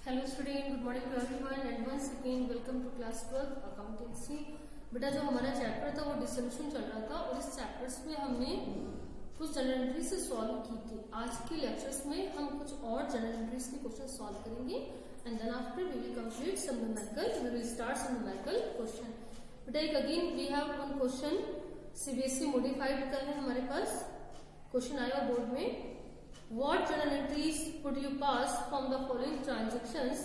Hello student, good morning to everyone and once again welcome to class 12 accountancy. बेटा जो हमारा chapter था वो डिसोल्यूशन चल रहा था और इस चैप्टर्स में हमने कुछ जनरल एंट्री से सॉल्व की थी। आज के लेक्चर्स में हम कुछ और जनरल एंट्रीज के क्वेश्चन सॉल्व करेंगे and then after we will complete some numerical, we will start some numerical question. बेटा एक again we have one question CBSE modified का है हमारे पास। क्वेश्चन आया बोर्ड में, what journal entries could you pass from the following transactions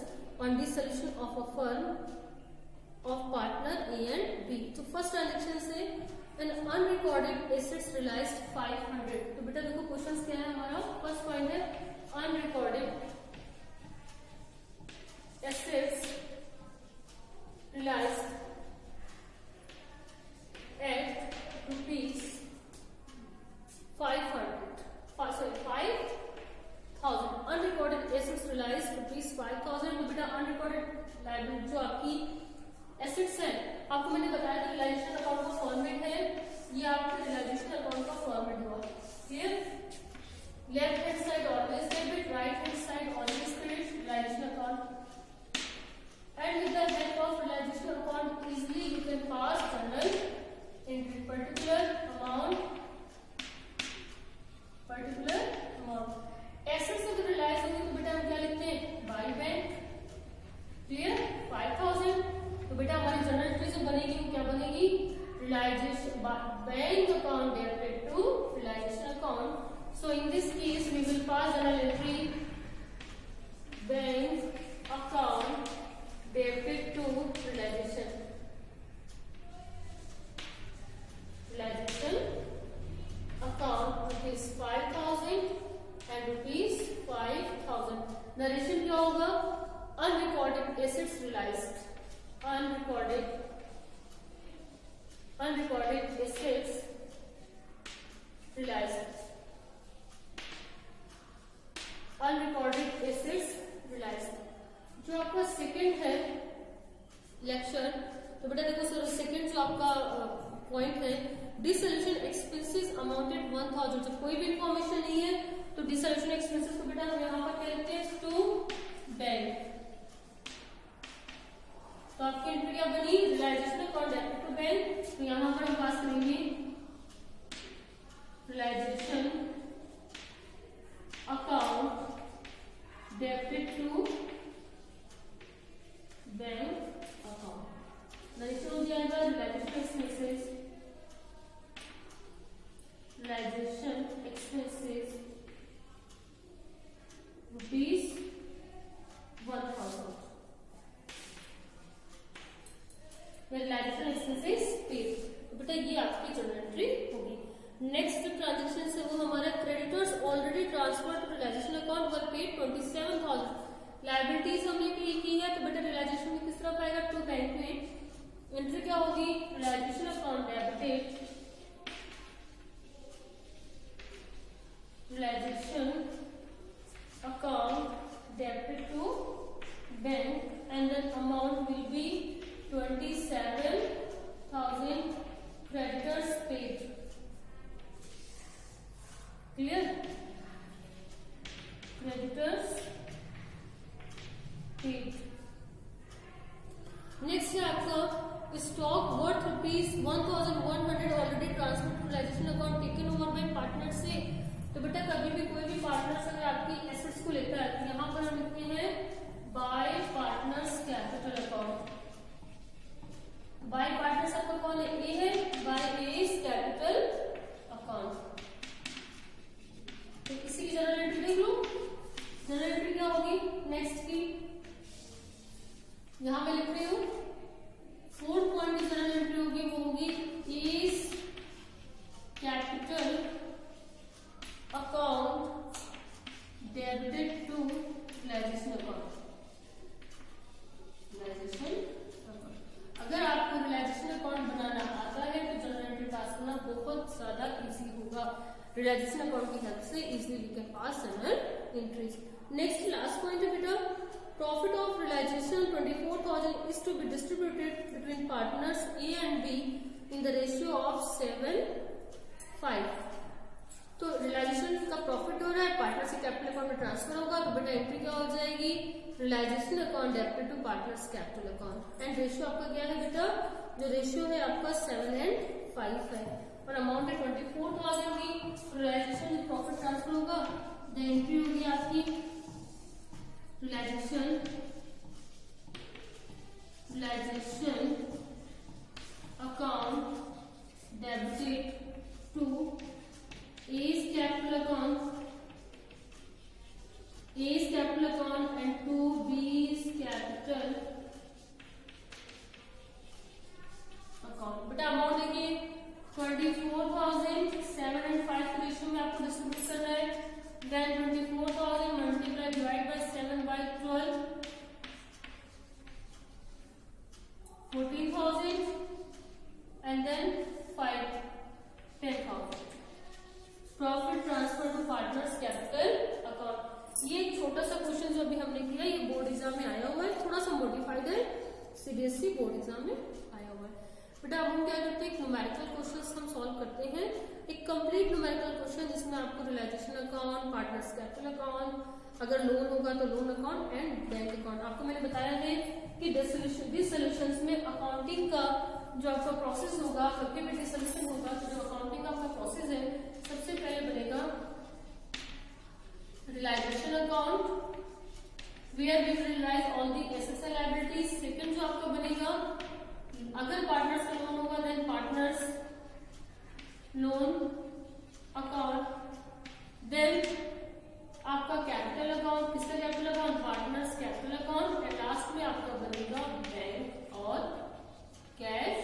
on dissolution of a firm of partner A and B? तो first transaction से an unrecorded assets realized 500। तो बेटा देखो क्वेश्चन क्या है हमारा। फर्स्ट पॉइंट है unrecorded assets realized at rupees 5,000 unrecorded assets realized rupees 5,000। तो बेटा अनरिकॉर्डेड लायबिलिटी जो आपकी एसेट्स है, आपको मैंने बताया था रियलाइजेशन अकाउंट का फॉर्मेट है, ये आपके रियलाइजेशन अकाउंट का फॉर्मेट हुआ। Clear? Left hand side always debit, right hand side always credit realization account. And with the help of realization account easily you can pass journal entry particular amount assets अगर realize होंगे तो बेटा हम क्या लिखते हैं, by bank. Clear? 5,000। तो बेटा हमारी जनरल एंट्री जो बनेगी वो क्या बनेगी, realization bank account debited to realization account. So in this case we will pass general entry bank account debited to realization account rupees 5,000 and rupees 5,000। Narration क्या होगा, unrecorded assets realized, unrecorded assets realized, unrecorded assets realized. जो आपका second है lecture, तो बेटा देखो sir second जो आपका पॉइंट है, डिसोल्यूशन एक्सपेंसेस अमाउंटेड 1,000। जब कोई भी इंफॉर्मेशन नहीं है तो डिसोल्यूशन एक्सपेंसेस को बेटा हम यहाँ पर क्या लिखते हैं, टू बैंक। तो आपकी एंट्री क्या बनी, realization account debit to bank. तो यहाँ पर हम पास करेंगे realization account debit to bank account. Narration हो जाएगा realization expenses, realization expenses rupees 1,000। Realization expenses paid. तो बेटा ये आपकी जनरल एंट्री होगी। नेक्स्ट ट्रांजेक्शन है वो हमारा creditors already transfer to realization account were paid 27,000। Liabilities हमने पे की है, तो बेटा रियलाइजेशन में किस तरफ आएगा, टू बैंक में। एंट्री क्या होगी, realization account debited, realization account debited to bank and then amount will be 27,000 creditors paid। Clear? creditors paid। Next है आपका stock worth rupees 1,100 already transfer to realization account taken over by partner से। तो बेटा कभी भी कोई भी partners अगर आपकी एसेट्स को लेता है तो यहाँ पर हम लिखते हैं bye partners capital account. Bye partners आपका कौन है, ए है, बाय एज कैपिटल अकाउंट। तो इसी की जनरल एंट्री देख लो। जनरल एंट्री क्या होगी नेक्स्ट की, यहां मैं लिख रही हूं फोर्थ पॉइंट की जनरल एंट्री होगी, वो होगी as capital account debited to realization account. Realization account, अगर आपको रियलाइजेशन अकाउंट बनाना आता है तो जनरल एंट्री पास करना बहुत ज्यादा इजी होगा। रियलाइजेशन अकाउंट की हेल्प से easily you can pass general entries. Next last point है बेटा, profit of realization 24,000 is to be distributed between partners A and B in the ratio of 7:5। तो realisation का प्रॉफिट हो रहा है, पार्टनर से कैपिटल अकाउंट में ट्रांसफर होगा, तो बेटा एंट्री क्या हो जाएगी, realization account debited to partners capital account. And ratio आपका क्या है बेटा, जो रेशियो है आपका 7 and 5 है और अमाउंट है 24,000 की। रियलाइजेशन में प्रॉफिट ट्रांसफर होगा, द एंट्री होगी आपकी realization account debited to A's capital account and to B's capital account। बेटा अमाउंट देखिए 24,000 7 and 5 के रेशियो में आपको डिस्ट्रीब्यूट करना है। Then 24,000 multiply divide by 7 by 12 14,000 and then 5 10,000। Profit transfer to partners capital account. ये एक छोटा सा क्वेश्चन जो अभी हमने किया, ये बोर्ड एग्जाम में आया हुआ है, थोड़ा सा मॉडिफाइड है, सीबीएसई बोर्ड एग्जाम में आया हुआ है। बेटा अब हम क्या करते हैं, एक न्यूमेरिकल क्वेश्चंस हम सॉल्व करते हैं, एक कंप्लीट न्यूमेरिकल क्वेश्चन जिसमें आपको realization account, partners capital account, अगर लोन होगा तो loan account and bank account. आपको मैंने बताया है कि दिस सॉल्यूशंस में अकाउंटिंग का जो आपका प्रोसेस होगा, फैक्टिविटी सॉल्यूशन होगा, तो जो अकाउंटिंग का आपका प्रोसेस है, सबसे पहले बनेगा realization account where we realize all the assets and liabilities. Second जो आपका बनेगा, अगर पार्टनर्स का लोन होगा then partners loan account. Then आपका कैपिटल अकाउंट, किसका capital account, partners capital account. And last में आपका बनेगा बैंक और कैश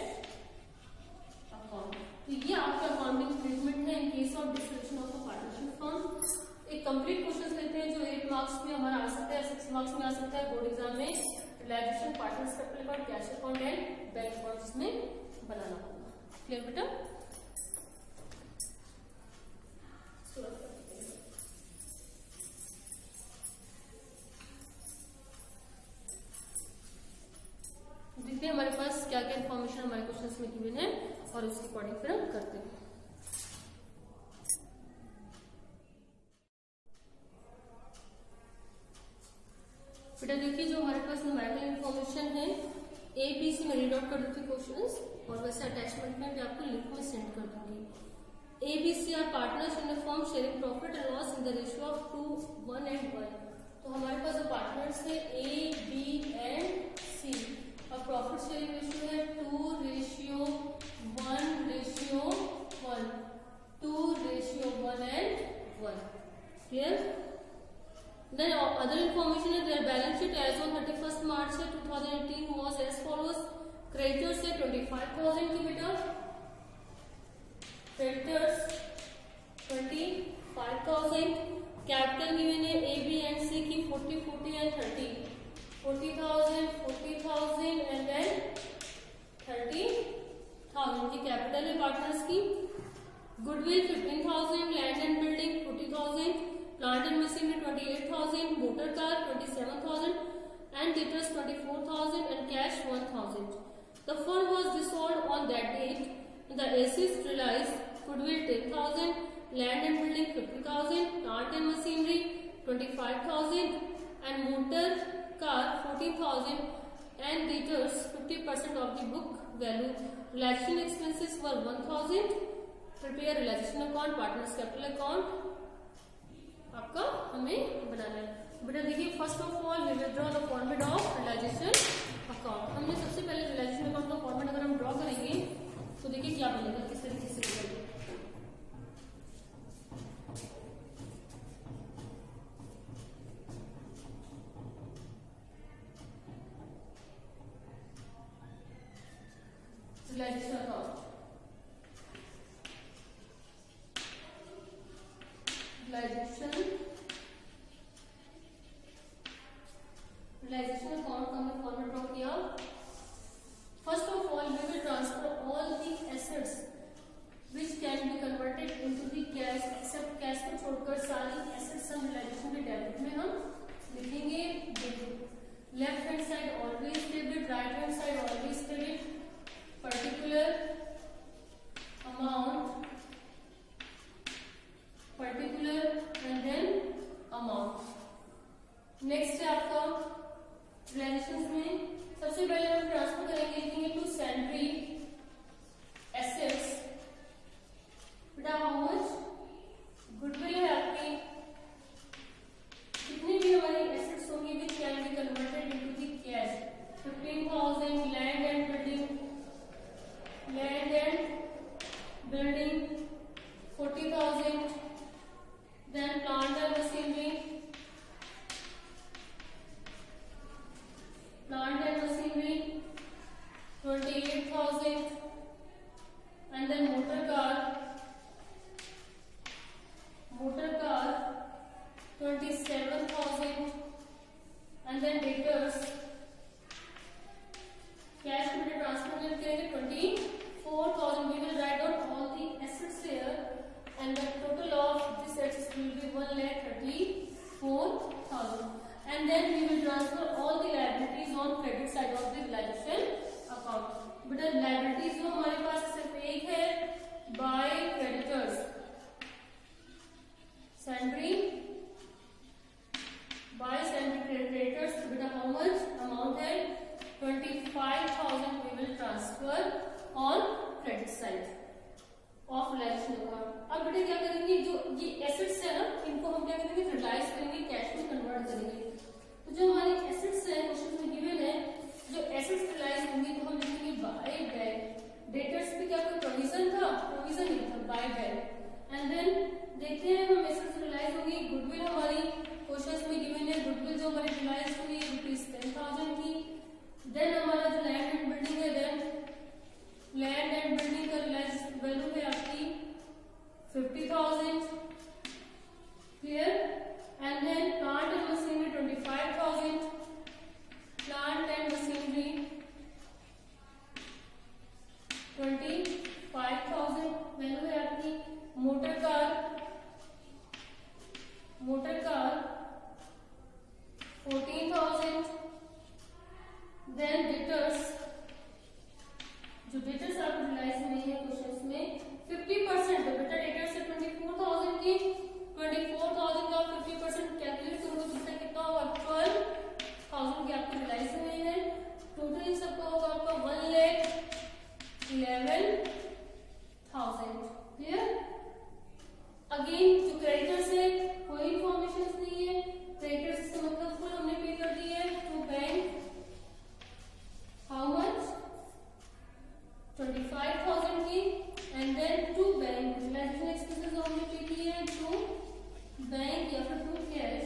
अकाउंट। तो ये आपका अकाउंटिंग ट्रीटमेंट है in case of dissolution of a partnership firm. एक कंप्लीट क्वेश्चन लेते हैं जो 8 मार्क्स में हमारा आ सकता है, 6 मार्क्स में आ सकता है बोर्ड एग्जाम में। Realization, partners capital account, cash account and bank account इसमें बनाना होगा। क्लियर बेटा? देखते हैं हमारे पास क्या क्या इन्फॉर्मेशन हमारे क्वेश्चंस में गिवन है और उसके अकॉर्डिंग फिर हम करते हैं। बेटा देखिए जो हमारे पास न्यूमेरिकल इन्फॉर्मेशन है, ABC में रीड आउट कर देती हूँ क्वेश्चंस और वैसे अटैचमेंट में भी आपको लिंक में सेंड कर दूंगी। ABC are partners in the firm sharing profit and loss in the ratio of 2, 1 and 1। तो हमारे पास जो पार्टनर्स है A, B एंड C और प्रॉफिट शेयरिंग रेशियो है 2:1:1, 2:1 and 1। Clear? Then other information is their balance sheet as on 31st March 2018 was as follows। creditors है 25,000 की बेटा, creditors 25,000। Capital given है A, B and C की 40, 40 and 30, 40,000, 40,000 and then 30,000 की capital है partners की। Goodwill 15,000, land and building 40,000, plant and machinery 28,000, motor car 27,000 and debtors 24,000 and cash 1,000। The firm was dissolved on that date. The assets realized goodwill 10,000, land and building 50,000, plant and machinery 25,000 and motor car 40,000 and debtors 50% of the book value। Realization expenses were 1,000। Prepare realization account, partners capital account आपका हमें बनाना है। बेटा देखिए first of all we will draw the format of realization account. हमने सबसे पहले realisation account का format अगर हम ड्रॉ करेंगे तो देखिए क्या बनेगा, किस तरीके से बनेगा। रियलाइजेशन अकाउंट, रियलाइजेशन अकाउंट का हमने फॉर्मेट ड्रॉ किया। First of all we will transfer all the assets which can be converted into the cash, except cash को छोड़कर सारी एसेट्स हम रियलाइजेशन के डेबिट में हम लिखेंगे। Left hand side always debit, right hand side always credit. Particular next है आपका रिलेशंस में सबसे पहले हम ट्रांसफर करेंगे, लिखेंगे टू सैंड्री एसेट्स। बेटा हाउ मच गुडविल है आपकी, जितनी भी हमारी एसेट्स होंगी which can be converted into the cash. 15,000 land and building 40,000, then plant and machinery 28,000, and then motor car 27,000, and then debtors cash में ट्रांसफर करेंगे 24,000. We will write down all the assets here, and the total of these assets will be 1,34,000. And then we will transfer all the liabilities on credit side of the realization account. बेटा liabilities जो हमारे पास सिर्फ एक है, by creditors sundry creditors. तो बेटा how much amount है 25,000 we will transfer on credit side of realization account. अब बेटा क्या करेंगे, जो ये एसेट्स है ना, इनको हम क्या करेंगे, रिलाइज करेंगे, कैश में कन्वर्ट करेंगे. तो जो हमारी एसेट्स है क्वेश्चन में गिवन है, जो एसेट्स रिलाइज होंगी तो हम लिखेंगे बाय बैक. डेटर्स पे क्या कोई प्रोविजन था, प्रोविजन नहीं था, बाय बैक. एंड देन देखते हैं हम एसेट्स रिलाइज होंगी. गुडविल हमारी क्वेश्चन में गिवन है, गुडविल जो हमारी रिलाइज हुई ₹10,000 की. देन हमारा जो लैंड एंड बिल्डिंग है, देन लैंड एंड बिल्डिंग का रिलाइज वैल्यू है आपकी 50,000. Clear. And then plant and machinery 25,000, plant and machinery 25,000 value है आपकी. Motor car 14,000. देन डेटर्स, जो डेटर्स आपको रिलाइज नहीं है क्वेश्चंस में 50%, तो बेटा डेटर्स से 24,000 की 24,000 का 50% कैलकुलेट करोगे तो बेटा कितना होगा, 12,000 की आपको रिलाइज हुई है. टोटल सबका होगा आपका 1,11,000. क्लियर. अगेन जो क्रेडिटर्स है कोई इंफॉर्मेशन नहीं है, क्रेडिटर्स इसका मतलब फुल हमने पे कर दी है टू बैंक. हाउ मच 25,000 की. And then to bank realization expenses हमने पे किए हैं टू बैंक या फिर टू कैश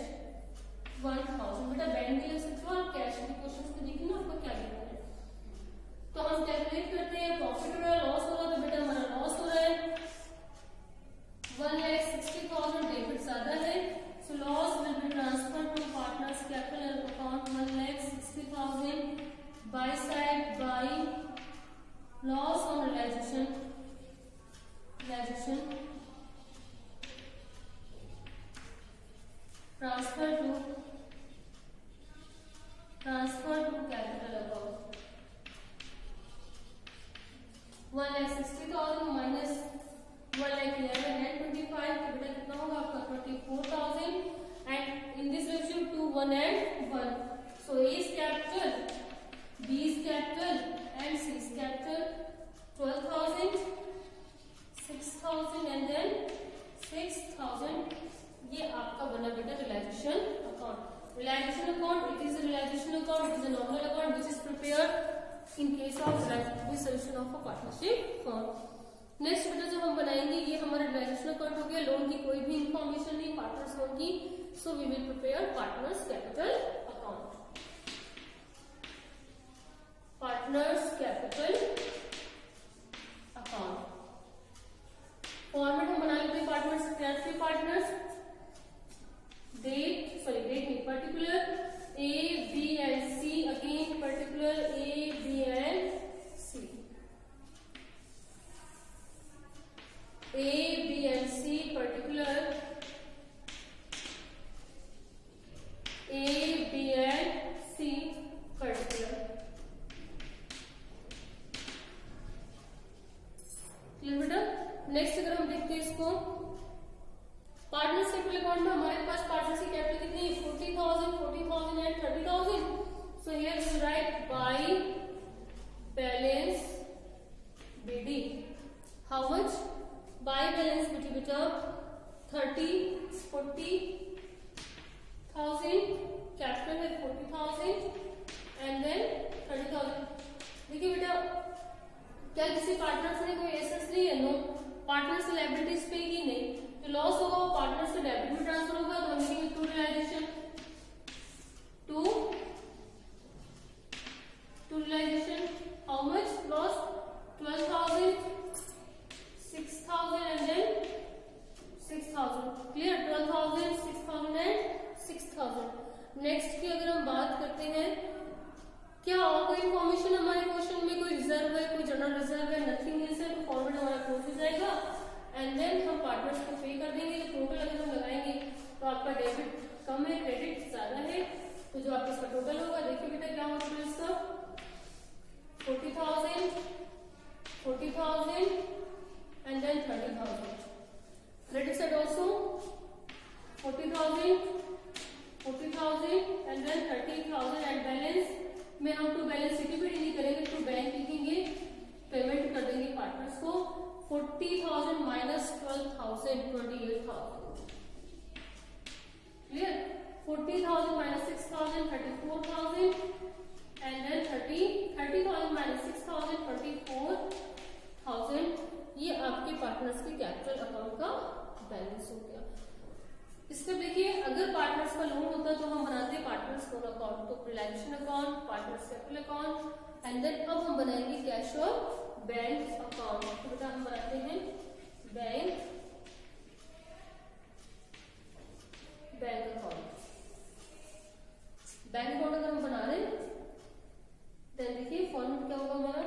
1,000. बेटा बैंक के लिए सकते हो और कैश के क्वेश्चन में देखिए ना आपको क्या लिखना है. तो हम कैलकुलेट करते हैं प्रॉफिट हो रहा है, लॉस हो रहा है. तो बेटा हमारा लॉस हो रहा है 1,60,000. डेबिट ज्यादा है, so loss will be transfer to partners capital account 1,60,000 by side by loss on realization transfer to capital account. 1,60,000 minus 1,11,000 and 25, तो बेटा कितना होगा आपका 24,000. And in this ratio 2, 1 and 1. सो A is capital, B is capital and C is capital. 12,000, 6,000 and then 6,000. ये आपका बना बेटा realization account. Realization account, it is a realization account, it is a nominal account which is prepared in case of dissolution of a partnership firm. Next बेटा जो हम बनाएंगे ये हमारा रिलाइजेशन अकाउंट हो गया. लोन की कोई भी इंफॉर्मेशन नहीं, पार्टनर्स लोन की. So we will prepare partners capital account. Partners capital account format हम बना लेते हैं. पार्टनर्स क्या थे, पार्टनर्स डेट नहीं, particular A, B and C. Again particular A, B and C. A, B and C particular. A, B and C particular. Clear बेटा. Next अगर हम देखते हैं इसको, पार्टनर्स कैपिटल अकाउंट में हमारे पास पार्टनर्स की कैपिटल कितनी है 40,000. So here we write by balance BD. How much? By balance BD beta 40,000 capital है 40,000 एंड देन 30,000. देखिए बेटा क्या किसी पार्टनर ने कोई एसेट्स ली है? नो. पार्टनर से लायबिलिटीज पे ही नहीं. जो लॉस होगा वो पार्टनर से डेबिट में ट्रांसफर होगा. तो हम लिखेंगे to realization. To realization how much loss? 12,000, 6,000 and then 6,000. Clear? 12,000, 6,000 and 6,000. Next की अगर हम बात करते हैं, क्या और कोई इन्फॉर्मेशन हमारे क्वेश्चन में? कोई रिजर्व है, कोई जनरल रिजर्व है? नथिंग इज है. तो फॉर्मेट हमारा क्लोज हो जाएगा एंड देन हम पार्टनर्स को पे कर देंगे. तो टोटल अगर हम लगाएंगे तो आपका डेबिट कम है, क्रेडिट ज्यादा है. तो जो आपका इसका टोटल होगा, देखिए बेटा क्या होगा इसका 40,000 and then 30,000. Credit side also 40,000 and then 30,000 and balance में हम टू बैलेंस सीपीपीडी नहीं करेंगे, टू बैंक लिखेंगे. पेमेंट कर देंगे पार्टनर्स को 40,000 minus 12,000 28,000. Clear? 40,000 minus 6,000 34,000 and then 30,000 minus 6,000 34,000. ये आपके पार्टनर्स के कैपिटल अकाउंट का बैलेंस हो गया. इसका देखिए अगर पार्टनर्स का लोन होता तो हम बनाते हैं पार्टनर्स लोन अकाउंट. तो realization account, partners capital account and then अब हम बनाएंगे कैश और बैंक अकाउंट. तो बेटा हम बनाते हैं बैंक अकाउंट. बैंक अकाउंट अगर हम बना रहे हैं देन देखिए फॉर्मेट क्या होगा हमारा.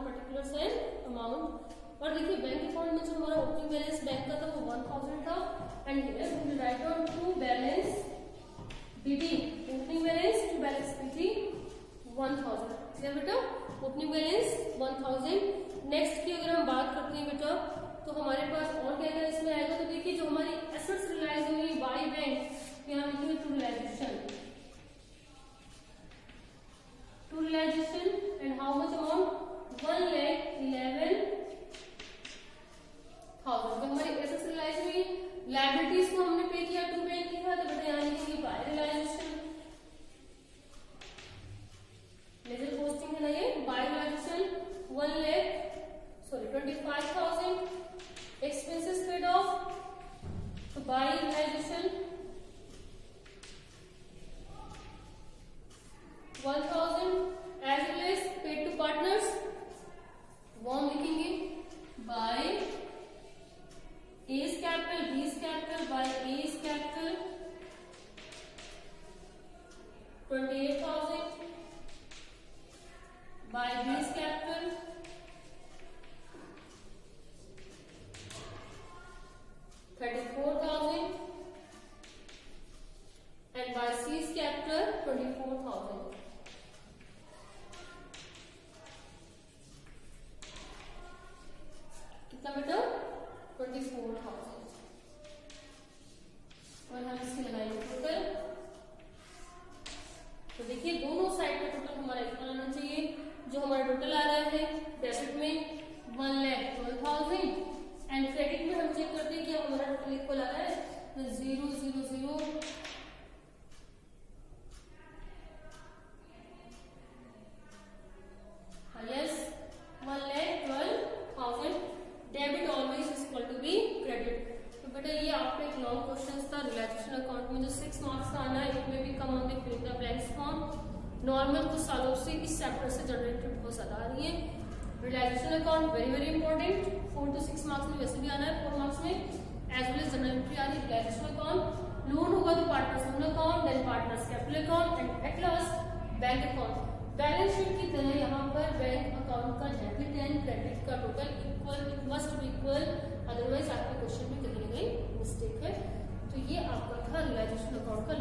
Particulars and amount. और देखिए बैंक अकाउंट में जो हमारा ओपनिंग बैलेंस बैंक का था वो 1,000 था and here we will write down to balance BD. Opening balance to balance BD 1,000. Clear बेटा? Opening balance 1,000. नेक्स्ट की अगर हम बात करते हैं बेटा तो हमारे पास और क्या क्या इसमें आएगा. तो देखिए जो हमारी एसेट्स रियलाइज हुई बाय बैंक, यहाँ लिखेंगे to realization. To realization and how much amount? 1,11,000. जो हमारी एसेट्स रियलाइज हुई, लायबिलिटीज को हमने पे किया, टू बैंक लिखा. तो बेटा यहाँ लिखेंगे बाय रियलाइजेशन. लेजर पोस्टिंग है ना ये. By realisation 25,000. Expenses paid off. तो by realisation 1,000 as well as paid to partners. वो हम लिखेंगे by A's capital, B's capital, by A's capital 28,000, by B's capital 34,000 and by C's capital 24,000. कितना बेटा? 24,000. और हम इसकी लगाएंगे टोटल. तो देखिए दोनों साइड का टोटल हमारा इतना आना चाहिए. जो हमारा टोटल आ रहा है डेबिट में 1,12,000 एंड क्रेडिट में हम चेक करते हैं कि हमारा टोटल इक्वल आ रहा है 0,0,0. Yes 1,12,000. Debit always is equal to be credit. तो बेटा ये आपका एक लॉन्ग क्वेश्चन था रियलाइजेशन अकाउंट में जो 6 मार्क्स का आना है. इट में भी come on the fill the blanks form. Normal कुछ सालों से इस चैप्टर से जनरेटेड बहुत ज्यादा आ रही है. Realisation account very very important. 4 to 6 marks में वैसे भी आना है. 4 मार्क्स में as well as general entry आ रही है. रियलाइजेशन अकाउंट लोन होगा तो partners loan account, then partners capital account and at last bank account. Balance sheet की तरह यहाँ पर बैंक अकाउंट का डेबिट एंड क्रेडिट का total equal, it must be equal, otherwise आपके क्वेश्चन में कहीं ना कहीं मिस्टेक है. तो ये आपका था रियलाइजेशन अकाउंट का